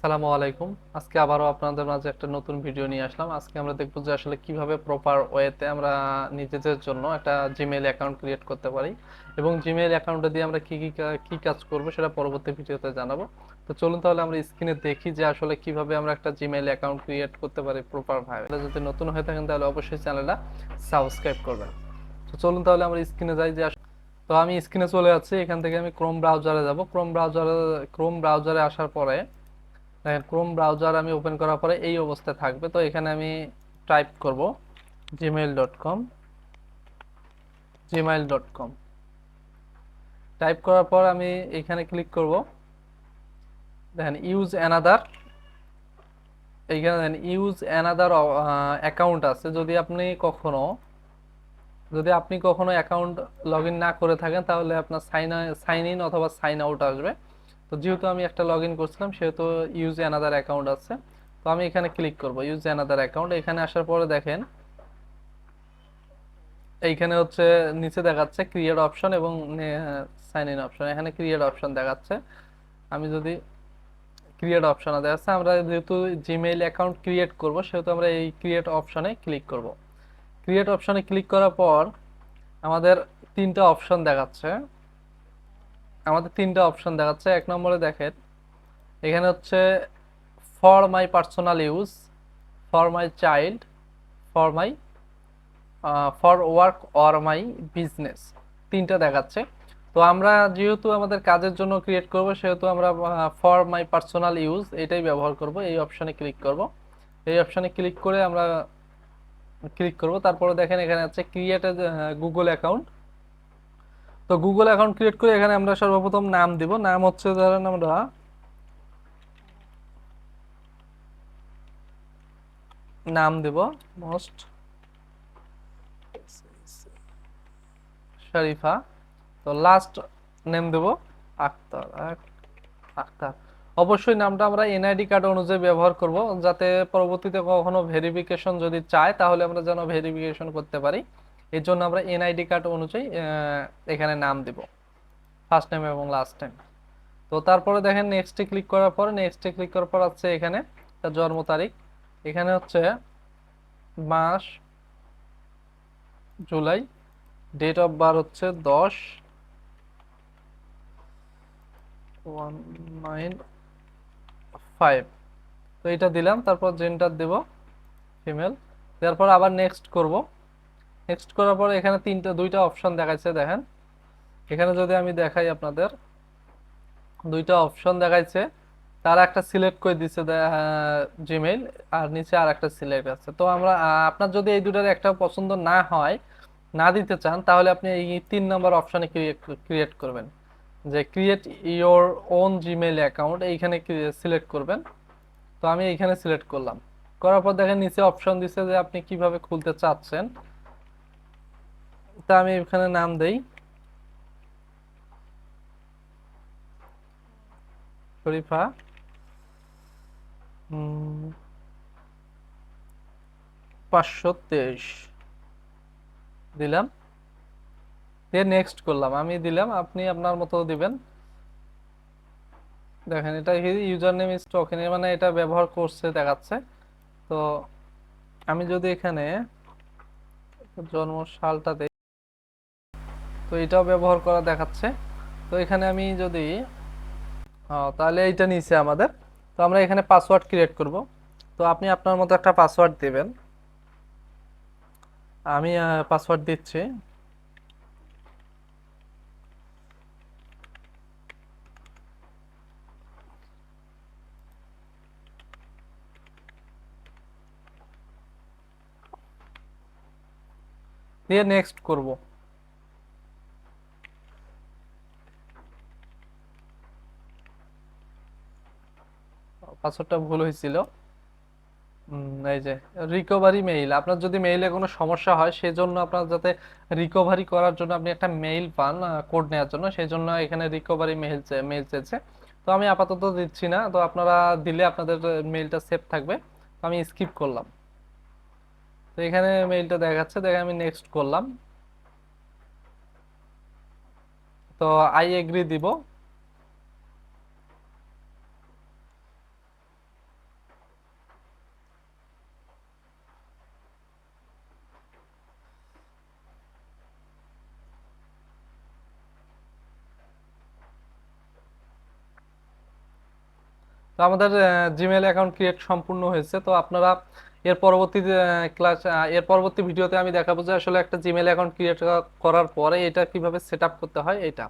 আসসালামু আলাইকুম। আজকে আবারও আপনাদের মাঝে একটা নতুন ভিডিও নিয়ে আসলাম। আজকে আমরা দেখব যে আসলে কিভাবে প্রপার ওয়েতে আমরা নিজেদের জন্য একটা জিমেইল অ্যাকাউন্ট ক্রিয়েট করতে পারি এবং জিমেইল অ্যাকাউন্টে দিয়ে আমরা কি কাজ করব সেটা পরবর্তী ভিডিওতে জানাবো। তো চলুন তাহলে আমরা স্ক্রিনে দেখি যে আসলে কিভাবে আমরা একটা জিমেইল অ্যাকাউন্ট ক্রিয়েট করতে পারি প্রপার ভাবে। যদি নতুন হয়ে থাকেন তাহলে অবশ্যই চ্যানেলটা সাবস্ক্রাইব করবেন। তো চলুন তাহলে আমরা স্ক্রিনে যাই যে তো আমি স্ক্রিনে চলে যাচ্ছি। এখান থেকে আমি ক্রোম ব্রাউজারে যাব। ক্রোম ব্রাউজারে আসার পরে দেখেন ক্রোম ব্রাউজার আমি ওপেন করার পরে এই অবস্থায় থাকবে। তো এখানে আমি টাইপ করব gmail.com। gmail.com টাইপ করার পর আমি এখানে ক্লিক করব। দেখেন ইউজ অ্যানাদার, এইখানে দেখেন ইউজ অ্যানাদার অ্যাকাউন্ট আছে। যদি আপনি কখনো অ্যাকাউন্ট লগ ইন না করে থাকেন তাহলে আপনার সাইন ইন অথবা সাইন আউট আসবে। তো যেহেতু আমি একটা লগ ইন করছিলাম সেহেতু ইউজ অ্যানাদার অ্যাকাউন্ট আছে। তো আমি এখানে ক্লিক করব ইউজ অ্যানাদার অ্যাকাউন্ট। এখানে আসার পরে দেখেন এইখানে হচ্ছে নিচে দেখাচ্ছে ক্রিয়েট অপশন এবং সাইন ইন অপশন। এখানে ক্রিয়েট অপশন দেখাচ্ছে। আমি যদি ক্রিয়েট অপশনে দেখাচ্ছে, আমরা যেহেতু জিমেইল অ্যাকাউন্ট ক্রিয়েট করব সেহেতু আমরা এই ক্রিয়েট অপশনে ক্লিক করব। ক্রিয়েট অপশনে ক্লিক করার পর আমাদের তিনটা অপশন দেখাচ্ছে। এক নম্বরে দেখেন এখানে হচ্ছে for my personal use, for my child, for my for work or my business, তিনটা দেখাচ্ছে। তো আমরা যেহেতু আমাদের কাজের জন্য ক্রিয়েট করব সেহেতু আমরা ফর মাই পার্সোনাল ইউজ এটাই ব্যবহার করব। এই অপশনে ক্লিক করব। এই অপশনে ক্লিক করে আমরা ক্লিক করব। তারপরে দেখেন এখানে আছে ক্রিয়েট এ গুগল অ্যাকাউন্ট। তো গুগল অ্যাকাউন্ট ক্রিয়েট করে এখানে আমরা সর্বপ্রথম নাম দিব। নাম হচ্ছে ধরেন আমরা নাম দেব মোস্ট শরীফা। তো লাস্ট নেম দেব আক্তার। আক্তার। অবশ্যই নামটা আমরা এনআইডি কার্ড অনুযায়ী ব্যবহার করব, যাতে পরবর্তীতে কখনো ভেরিফিকেশন যদি চায় তাহলে আমরা যেন ভেরিফিকেশন করতে পারি। এর জন্য আমরা এনআইডি কার্ড অনুযায়ী এখানে নাম দিব, ফার্স্ট নেম এবং লাস্ট নেম। তো তারপরে দেখেন নেক্সটে ক্লিক করার পর আছে এখানে তার জন্ম তারিখ। এখানে হচ্ছে মাস জুলাই, ডেট অফ বার্থ হচ্ছে 10/19/5। তো এটা দিলাম। তারপর জেন্ডার দেব ফিমেল। তারপর আবার নেক্সট করব। নেক্সট করার পর এখানে দুইটা অপশন দেখাচ্ছে দেখেন। এখানে যদি আমি দেখাই আপনাদের, দুইটা অপশন দেখাইছে। তার একটা সিলেক্ট করে দিছে জিমেইল, আর নিচে আর একটা সিলেক্ট আছে। তো আমরা আপনার যদি এই দুটার একটা পছন্দ না হয়, না দিতে চান, তাহলে আপনি এই 3 নম্বর অপশনে ক্রিয়েট করবেন, যে create your own Gmail account, এইখানে সিলেক্ট করবেন। তো আমি এইখানে সিলেক্ট করলাম। করার পর দেখেন নিচে অপশন দিছে যে আপনি কিভাবে খুলতে চাচ্ছেন। তা আমি এখানে নাম দেই শরীফা 523 দিলাম। দিয়ে নেক্সট করলাম। আমি দিলাম, আপনি আপনার মতো দিবেন। দেখেন এটা ইউজার নেম ইজ টোকেন, মানে এটা ব্যবহার করছে দেখাচ্ছে। তো আমি যদি এখানে জন্ম সালটা দেই, তো এটাও ব্যবহার করা দেখাচ্ছে। তো এখানে আমি যদি তাহলে এইটা নিচে আমাদের। তো আমরা এখানে পাসওয়ার্ড ক্রিয়েট করব। তো আপনি আপনার মতো একটা পাসওয়ার্ড দিবেন। আমি পাসওয়ার্ড দিচ্ছি। দিয়ে নেক্সট করব। পাসওয়ার্ডটা ভুল হয়েছিল। এই যে রিকভারি মেইল, আপনার যদি মেইলে কোনো সমস্যা হয় সেজন্য আপনার যাতে রিকভারি করার জন্য আপনি একটা মেইল পান কোড নেওয়ার জন্য, সেই জন্য এখানে রিকভারি মেইল চেয়েছে। তো আমি আপাতত দিচ্ছি না। তো আপনারা দিলে আপনাদের মেইলটা সেভ থাকবে। তো আমি স্কিপ করলাম। তো এখানে মেইলটা দেখাচ্ছে, দেখে আমি নেক্সট করলাম। তো আই এগ্রি দিব। তো আমাদের জিমেল অ্যাকাউন্ট ক্রিয়েট সম্পূর্ণ হয়েছে। তো আপনারা এর পরবর্তী এর পরবর্তী ভিডিওতে আমি দেখাবো যে আসলে একটা জিমেল অ্যাকাউন্ট ক্রিয়েট করার পরে এটা কিভাবে সেট আপ করতে হয় এটা।